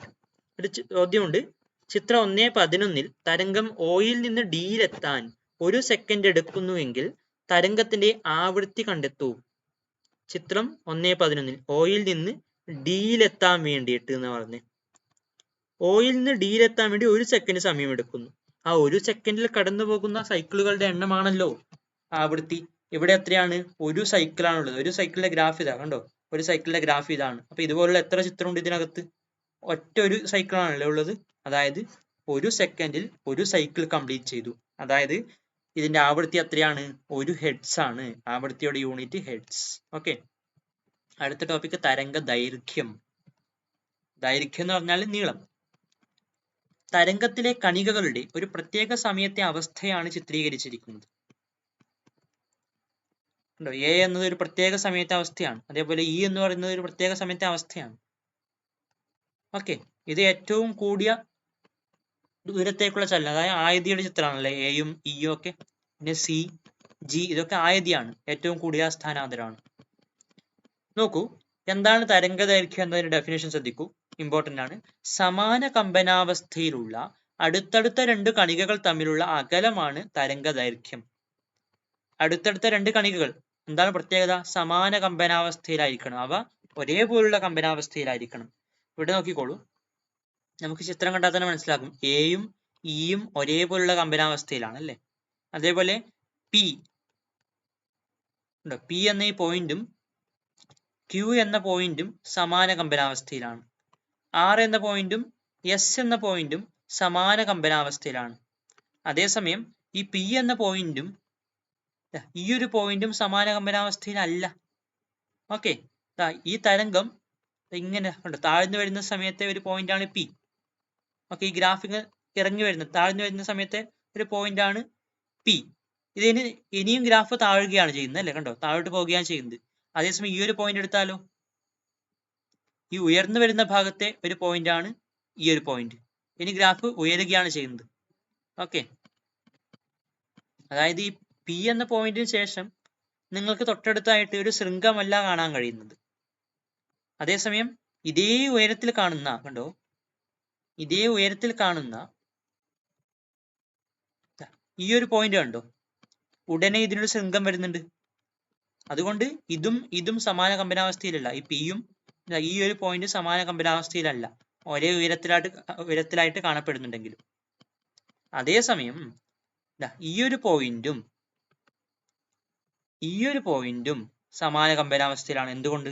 ഒരു ചോദ്യമുണ്ട്. ചിത്രം 1.11 തരംഗം ഓയിൽ നിന്ന് ഡിയിലെത്താൻ 1 സെക്കൻഡ് എടുക്കുന്നുവെങ്കിൽ തരംഗത്തിന്റെ ആവൃത്തി കണ്ടെത്തൂ. ചിത്രം 1.11 ഓയിൽ നിന്ന് ഡിയിലെത്താൻ വേണ്ടിയിട്ട് എന്ന് പറഞ്ഞ്, ഓയിൽ നിന്ന് ഡിയിലെത്താൻ വേണ്ടി 1 സെക്കൻഡ് സമയം എടുക്കുന്നു. ആ 1 സെക്കൻഡിൽ കടന്നു പോകുന്ന സൈക്കിളുകളുടെ എണ്ണമാണല്ലോ ആവൃത്തി. ഇവിടെ എത്രയാണ്? ഒരു സൈക്കിളാണുള്ളത്. ഒരു സൈക്കിളിന്റെ ഗ്രാഫ് ഇതാ, കണ്ടോ, ഒരു സൈക്കിളിന്റെ ഗ്രാഫ് ഇതാണ്. അപ്പൊ ഇതുപോലുള്ള എത്ര ചിത്രമുണ്ട് ഇതിനകത്ത്? ഒറ്റ ഒരു സൈക്കിളാണല്ലോ ഉള്ളത്. അതായത് 1 സെക്കൻഡിൽ ഒരു സൈക്കിൾ കംപ്ലീറ്റ് ചെയ്തു. അതായത് ഇതിന്റെ ആവൃത്തി എത്രയാണ്? 1 ഹെഡ്സ് ആണ്. ആവൃത്തിയുടെ യൂണിറ്റ് ഹെഡ്സ്. ഓക്കെ, അടുത്ത ടോപ്പിക് തരംഗ ദൈർഘ്യം. ദൈർഘ്യം എന്ന് പറഞ്ഞാൽ നീളം. തരംഗത്തിലെ കണികകളുടെ ഒരു പ്രത്യേക സമയത്തെ അവസ്ഥയാണ് ചിത്രീകരിച്ചിരിക്കുന്നത്. എ എന്നത് ഒരു പ്രത്യേക സമയത്തെ അവസ്ഥയാണ്. അതേപോലെ ഇ എന്ന് പറയുന്നത് ഒരു പ്രത്യേക സമയത്തെ അവസ്ഥയാണ്. ഓക്കെ, ഇത് ഏറ്റവും കൂടിയ ദൂരത്തേക്കുള്ള ചലനം, അതായത് ആയതിയുടെ ചിത്രമാണല്ലേ എയും ഇയും ഒക്കെ. പിന്നെ സി, ജി ഇതൊക്കെ ആയതിയാണ്, ഏറ്റവും കൂടിയ സ്ഥാനാന്തരമാണ്. നോക്കൂ, എന്താണ് തരംഗ ദൈർഘ്യം എന്നതിന്റെ ഡെഫിനേഷൻ ശ്രദ്ധിക്കൂ, ഇമ്പോർട്ടന്റ് ആണ്. സമാന കമ്പനാവസ്ഥയിലുള്ള അടുത്തടുത്ത 2 കണികകൾ തമ്മിലുള്ള അകലമാണ് തരംഗ ദൈർഘ്യം. അടുത്തടുത്ത 2 കണികകൾ എന്താണ് പ്രത്യേകത? സമാന കമ്പനാവസ്ഥയിലായിരിക്കണം. അവ ഒരേപോലുള്ള കമ്പനാവസ്ഥയിലായിരിക്കണം. ഇവിടെ നോക്കിക്കോളൂ, നമുക്ക് ചിത്രം കണ്ടാൽ തന്നെ മനസ്സിലാകും എയും ഇയും ഒരേപോലുള്ള കമ്പനാവസ്ഥയിലാണ് അല്ലേ. അതേപോലെ പി എന്ന ഈ പോയിന്റും ക്യൂ എന്ന പോയിന്റും സമാന കമ്പനാവസ്ഥയിലാണ്. ആർ എന്ന പോയിന്റും എസ് എന്ന പോയിന്റും സമാന കമ്പനാവസ്ഥയിലാണ്. അതേസമയം ഈ പി എന്ന പോയിന്റും ഈ ഒരു പോയിന്റും സമാന കമ്പനാവസ്ഥയിലല്ല. ഓക്കെ, ഈ തരംഗം ഇങ്ങനെ താഴ്ന്നു വരുന്ന സമയത്തെ ഒരു പോയിന്റ് ആണ് പി. ഓക്കെ, ഈ ഗ്രാഫിക് ഇറങ്ങി വരുന്ന താഴ്ന്നു വരുന്ന സമയത്തെ ഒരു പോയിന്റ് ആണ് പി. ഇതിന് ഇനിയും ഗ്രാഫ് താഴുകയാണ് ചെയ്യുന്നത് അല്ലേ, കണ്ടോ, താഴോട്ട് പോവുകയാണ് ചെയ്യുന്നത്. അതേസമയം ഈ ഒരു പോയിന്റ് എടുത്താലോ, ഈ ഉയർന്നു വരുന്ന ഭാഗത്തെ ഒരു പോയിന്റ് ആണ് ഈ ഒരു പോയിന്റ്. ഇനി ഗ്രാഫ് ഉയരുകയാണ് ചെയ്യുന്നത്. ഓക്കെ, അതായത് ഈ പി എന്ന പോയിന്റിന് ശേഷം നിങ്ങൾക്ക് തൊട്ടടുത്തായിട്ട് ഒരു ശൃംഖമല്ല കാണാൻ കഴിയുന്നത്. അതേസമയം ഇതേ ഉയരത്തിൽ കാണുന്ന, കണ്ടോ, ഇതേ ഉയരത്തിൽ കാണുന്ന ഈ ഒരു പോയിന്റ് കണ്ടോ, ഉടനെ ഇതിനൊരു ശൃംഖം വരുന്നുണ്ട്. അതുകൊണ്ട് ഇതും സമാന കമ്പനാവസ്ഥയിലല്ല. ഈ പിയും ഈ ഒരു പോയിന്റ് സമാന കമ്പനാവസ്ഥയിലല്ല. ഒരേ ഉയരത്തിലായിട്ട് കാണപ്പെടുന്നുണ്ടെങ്കിലും. അതേസമയം ഈ ഒരു പോയിന്റും സമാന കമ്പനാവസ്ഥയിലാണ്. എന്തുകൊണ്ട്?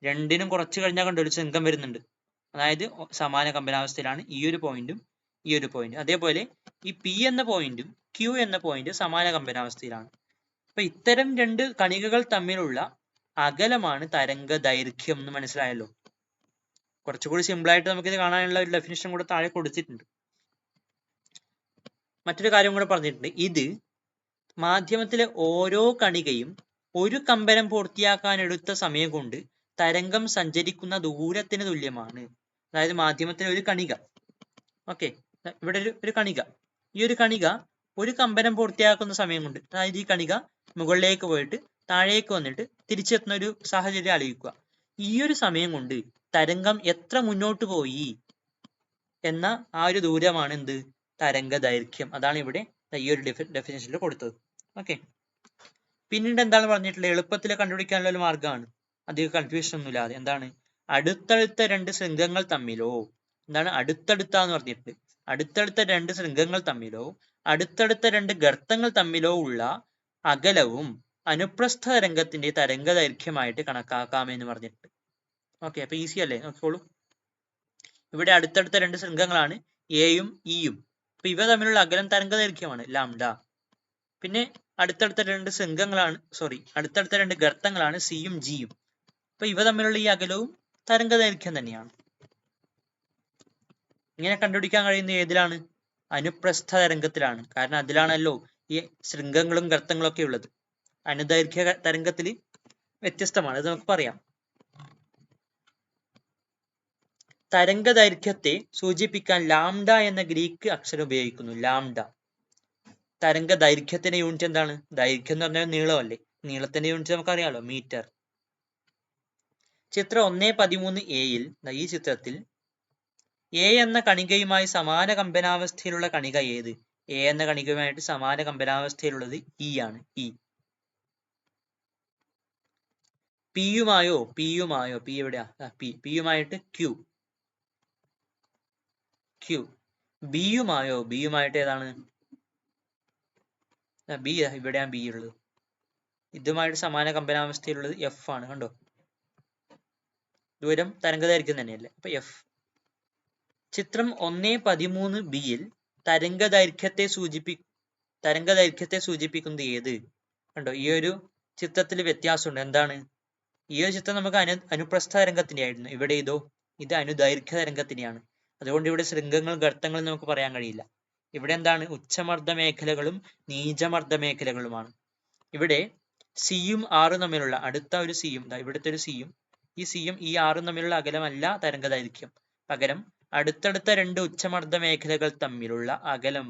രണ്ടിനും കുറച്ച് കഴിഞ്ഞാൽ കണ്ടോ ഒരു ശൃംഖം വരുന്നുണ്ട്. അതായത് സമാന കമ്പനാവസ്ഥയിലാണ് ഈ ഒരു പോയിന്റും ഈ ഒരു പോയിന്റ്. അതേപോലെ ഈ P എന്ന പോയിന്റും Q എന്ന പോയിന്റ് സമാന കമ്പനാവസ്ഥയിലാണ്. അപ്പൊ ഇത്തരം രണ്ട് കണികകൾ തമ്മിലുള്ള അകലമാണ് തരംഗ ദൈർഘ്യം എന്ന് മനസ്സിലായല്ലോ. കുറച്ചുകൂടി സിമ്പിൾ ആയിട്ട് നമുക്ക് ഇത് കാണാനുള്ള ഒരു ഡെഫിനിഷൻ കൂടെ താഴെ കൊടുത്തിട്ടുണ്ട്. മറ്റൊരു കാര്യം കൂടെ പറഞ്ഞിട്ടുണ്ട്. ഇത് മാധ്യമത്തിലെ ഓരോ കണികയും ഒരു കമ്പനം പൂർത്തിയാക്കാൻ എടുത്ത സമയം കൊണ്ട് തരംഗം സഞ്ചരിക്കുന്ന ദൂരത്തിന് തുല്യമാണ്. അതായത് മാധ്യമത്തിലെ ഒരു കണിക, ഓക്കെ, ഇവിടെ ഒരു കണിക, ഈ ഒരു കണിക ഒരു കമ്പനം പൂർത്തിയാക്കുന്ന സമയം കൊണ്ട്, അതായത് ഈ കണിക മുകളിലേക്ക് പോയിട്ട് താഴേക്ക് വന്നിട്ട് തിരിച്ചെത്തുന്ന ഒരു സാഹചര്യം ആലോചിക്കുക. ഈ ഒരു സമയം കൊണ്ട് തരംഗം എത്ര മുന്നോട്ട് പോയി എന്ന ആ ഒരു ദൂരമാണ് എന്ത്? തരംഗ ദൈർഘ്യം. അതാണ് ഇവിടെ ഈ ഒരു ഡെഫിനിഷനിൽ കൊടുത്തത്. ഓക്കെ, പിന്നീട് എന്താണ് പറഞ്ഞിട്ടുള്ളത്? എളുപ്പത്തിൽ കണ്ടുപിടിക്കാനുള്ള ഒരു മാർഗ്ഗമാണ്, അധികം കൺഫ്യൂഷൻ ഒന്നുമില്ലാതെ. എന്താണ്? അടുത്തടുത്ത രണ്ട് ശൃംഖങ്ങൾ തമ്മിലോ, എന്താണ് അടുത്തടുത്താന്ന് പറഞ്ഞിട്ടുണ്ട്, അടുത്തടുത്ത രണ്ട് ശൃംഖങ്ങൾ തമ്മിലോ അടുത്തടുത്ത രണ്ട് ഗർത്തങ്ങൾ തമ്മിലോ ഉള്ള അകലവും അനുപ്രസ്ഥ തരംഗത്തിന്റെ തരംഗ ദൈർഘ്യമായിട്ട് കണക്കാക്കാമെന്ന് പറഞ്ഞിട്ടുണ്ട്. ഓക്കെ, അപ്പൊ ഈസി അല്ലേ? നോക്കിക്കോളൂ. ഇവിടെ അടുത്തടുത്ത രണ്ട് ശൃംഖങ്ങളാണ് എയും ഇയും. അപ്പൊ ഇവ തമ്മിലുള്ള അകലം തരംഗ ദൈർഘ്യമാണ് ലാംഡ. പിന്നെ അടുത്തടുത്ത രണ്ട് ഗർത്തങ്ങളാണ് സിയും ജിയും. അപ്പൊ ഇവ തമ്മിലുള്ള ഈ അകലവും തരംഗ ദൈർഘ്യം തന്നെയാണ്. ഇങ്ങനെ കണ്ടുപിടിക്കാൻ കഴിയുന്ന ഏതിലാണ്? അനുപ്രസ്ഥ തരംഗത്തിലാണ്. കാരണം അതിലാണല്ലോ ഈ ശൃംഖങ്ങളും ഗർത്തങ്ങളും ഒക്കെ ഉള്ളത്. അനുദൈർഘ്യ തരംഗത്തിൽ വ്യത്യസ്തമാണ്, അത് നമുക്ക് പറയാം. തരംഗ ദൈർഘ്യത്തെ സൂചിപ്പിക്കാൻ ലാംഡ എന്ന ഗ്രീക്ക് അക്ഷരം ഉപയോഗിക്കുന്നു. ലാംഡ. തരംഗ ദൈർഘ്യത്തിന്റെ യൂണിറ്റ് എന്താണ്? ദൈർഘ്യം എന്ന് പറഞ്ഞാൽ നീളമല്ലേ, നീളത്തിന്റെ യൂണിറ്റ് നമുക്കറിയാലോ, മീറ്റർ. ചിത്രം 1.13a-യിൽ ഈ ചിത്രത്തിൽ എ എന്ന കണികയുമായി സമാന കമ്പനാവസ്ഥയിലുള്ള കണിക ഏത്? എ എന്ന കണികയുമായിട്ട് സമാന കമ്പനാവസ്ഥയിലുള്ളത് ഇ ആണ്. ഇ. പിയുമായോ പി എവിടെയാ? പിയുമായിട്ട് ക്യൂ. ബിയുമായിട്ട് ഏതാണ്? ബി, ഇവിടെയാണ് ബി ഉള്ളത്. ഇതുമായിട്ട് സമാന കമ്പനാവസ്ഥയിലുള്ളത് എഫ് ആണ്. കണ്ടോ, ദൂരം തരംഗദൈർഘ്യം തന്നെയല്ലേ, അപ്പൊ എഫ്. ചിത്രം 1.13b-യിൽ തരംഗ ദൈർഘ്യത്തെ സൂചിപ്പിക്കുന്നത് ഏത്? കണ്ടോ, ഈ ഒരു ചിത്രത്തിൽ വ്യത്യാസമുണ്ട്. എന്താണ്? ഈ ഒരു ചിത്രം നമുക്ക് അനുപ്രസ്ഥ തരംഗത്തിന്റെ ആയിരുന്നു. ഇവിടെ ഇത് അനുദൈർഘ്യ തരംഗത്തിനെയാണ്. അതുകൊണ്ട് ഇവിടെ ശൃംഖങ്ങളും ഗർത്തങ്ങളും നമുക്ക് പറയാൻ കഴിയില്ല. ഇവിടെ എന്താണ്? ഉച്ചമർദ്ദ മേഖലകളും നീചമർദ്ദ മേഖലകളുമാണ്. ഇവിടെ സിയും ആറും തമ്മിലുള്ള അടുത്ത ഒരു സിയും, ഇവിടുത്തെ ഒരു സിയും ഈ സിയും ഈ ആറും തമ്മിലുള്ള അകലമല്ല തരംഗ ദൈർഘ്യം. പകരം അടുത്തടുത്ത രണ്ട് ഉച്ചമർദ്ദ മേഖലകൾ തമ്മിലുള്ള അകലം,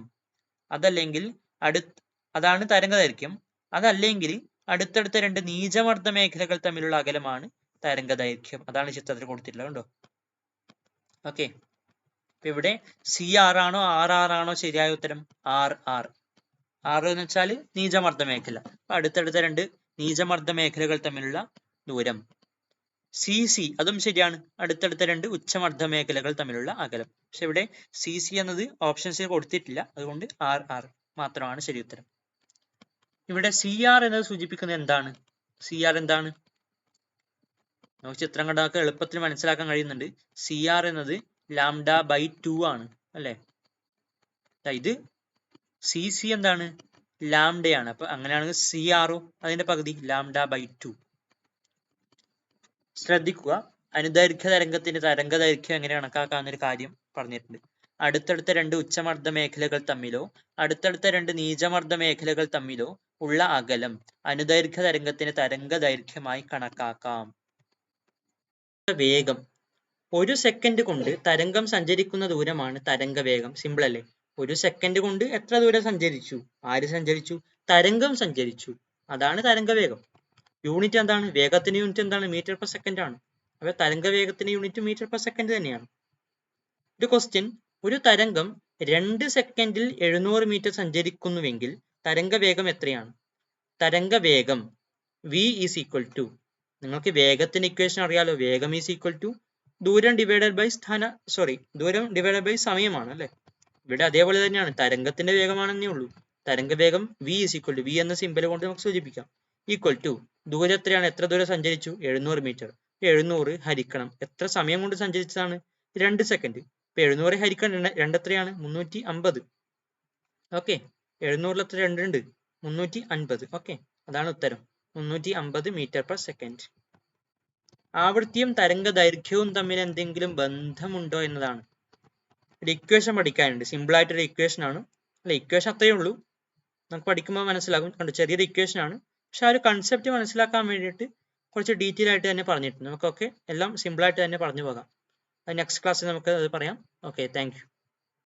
അതാണ് തരംഗ ദൈർഘ്യം. അതല്ലെങ്കിൽ അടുത്തടുത്ത രണ്ട് നീചമർദ്ദ മേഖലകൾ തമ്മിലുള്ള അകലമാണ് തരംഗ ദൈർഘ്യം. അതാണ് ചിത്രത്തിൽ കൊടുത്തിട്ടുള്ളത്. കണ്ടോ? ഓക്കെ, ഇവിടെ CR ആണോ RR ആണോ ശരിയായ ഉത്തരം? RR. R എന്ന് വെച്ചാൽ നീചമർദ്ദ മേഖല. അടുത്തടുത്ത രണ്ട് നീചമർദ്ദ മേഖലകൾ തമ്മിലുള്ള ദൂരം. CC അതും ശരിയാണ്, അടുത്തടുത്ത രണ്ട് ഉച്ചമർദ്ദ മേഖലകൾ തമ്മിലുള്ള അകലം. പക്ഷെ ഇവിടെ CC എന്നത് ഓപ്ഷൻസിൽ കൊടുത്തിട്ടില്ല, അതുകൊണ്ട് RR മാത്രമാണ് ശരി ഉത്തരം. ഇവിടെ CR എന്നത് സൂചിപ്പിക്കുന്നത് എന്താണ്? CR എന്താണ്? നമുക്ക് ചിത്രം കണ്ടാൽ എളുപ്പത്തിൽ മനസ്സിലാക്കാൻ കഴിയുന്നുണ്ട്. CR എന്നത് λ/2 ആണ് അല്ലെ? ഇത് CC എന്താണ്? ലാംഡയാണ്. അപ്പൊ അങ്ങനെയാണെങ്കിൽ CR അതിന്റെ പകുതി λ/2. ശ്രദ്ധിക്കുക, അനുദൈർഘ്യ തരംഗത്തിന്റെ തരംഗ ദൈർഘ്യം എങ്ങനെ കണക്കാക്കാന്നൊരു കാര്യം പറഞ്ഞിട്ടുണ്ട്. അടുത്തടുത്ത രണ്ട് ഉച്ചമർദ്ദ മേഖലകൾ തമ്മിലോ അടുത്തടുത്ത രണ്ട് നീചമർദ്ദ മേഖലകൾ തമ്മിലോ ഉള്ള അകലം അനുദൈർഘ്യ തരംഗത്തിന് തരംഗ ദൈർഘ്യമായി കണക്കാക്കാം. വേഗം. ഒരു സെക്കൻഡ് കൊണ്ട് തരംഗം സഞ്ചരിക്കുന്ന ദൂരമാണ് തരംഗ വേഗം. സിമ്പിൾ അല്ലേ? ഒരു സെക്കൻഡ് കൊണ്ട് എത്ര ദൂരം സഞ്ചരിച്ചു? ആര് സഞ്ചരിച്ചു? തരംഗം സഞ്ചരിച്ചു. അതാണ് തരംഗ വേഗം. യൂണിറ്റ് എന്താണ്? വേഗത്തിന്റെ യൂണിറ്റ് എന്താണ്? മീറ്റർ പെർ സെക്കൻഡ് ആണ്. അപ്പൊ തരംഗ വേഗത്തിന്റെ യൂണിറ്റ് മീറ്റർ പെർ സെക്കൻഡ് തന്നെയാണ്. ഒരു ക്വസ്റ്റ്യൻ, ഒരു തരംഗം 2 സെക്കൻഡിൽ 700 മീറ്റർ സഞ്ചരിക്കുന്നുവെങ്കിൽ തരംഗ വേഗം എത്രയാണ്? തരംഗ വേഗം V is equal to, നിങ്ങൾക്ക് വേഗത്തിന്റെ ഇക്വേഷൻ അറിയാലോ, വേഗം is equal to ദൂരം ഡിവൈഡഡ് ബൈ ദൂരം ഡിവൈഡഡ് ബൈ സമയമാണ് അല്ലെ. ഇവിടെ അതേപോലെ തന്നെയാണ്, തരംഗത്തിന്റെ വേഗമാണെന്നേ ഉള്ളൂ. തരംഗ വേഗം v is equal to v എന്ന സിമ്പൽ കൊണ്ട് നമുക്ക് സൂചിപ്പിക്കാം. ഈക്വൽ ടു ദൂരം എത്രയാണ്, എത്ര ദൂരം സഞ്ചരിച്ചു, 700 മീറ്റർ. 700 ഹരിക്കണം എത്ര സമയം കൊണ്ട് സഞ്ചരിച്ചതാണ്, 2 സെക്കൻഡ്. ഇപ്പൊ 700 ഹരിക്കണം 2 എത്രയാണ്, 350. ഓക്കെ, 700 എത്ര 2 ഉണ്ട്, 350. ഓക്കെ, അതാണ് ഉത്തരം, 350 മീറ്റർ പെർ സെക്കൻഡ്. ആവൃത്തിയും തരംഗ ദൈർഘ്യവും തമ്മിൽ എന്തെങ്കിലും ബന്ധമുണ്ടോ എന്നതാണ്. ഒരു ഇക്വേഷൻ പഠിക്കാനുണ്ട്, സിമ്പിൾ ആയിട്ടൊരു ഇക്വേഷൻ ആണ്. അല്ല, ഇക്വേഷൻ അത്രയേ ഉള്ളൂ, നമുക്ക് പഠിക്കുമ്പോൾ മനസ്സിലാകും. കണ്ടു, ചെറിയൊരു ഇക്വേഷൻ ആണ്, പക്ഷെ ആ ഒരു കൺസെപ്റ്റ് മനസ്സിലാക്കാൻ വേണ്ടിയിട്ട് കുറച്ച് ഡീറ്റെയിൽ ആയിട്ട് തന്നെ പറഞ്ഞിട്ടുണ്ട്. നമുക്കൊക്കെ എല്ലാം സിമ്പിൾ ആയിട്ട് തന്നെ പറഞ്ഞു പോകാം. നെക്സ്റ്റ് ക്ലാസ്സിൽ നമുക്ക് അത് പറയാം. Okay, thank you.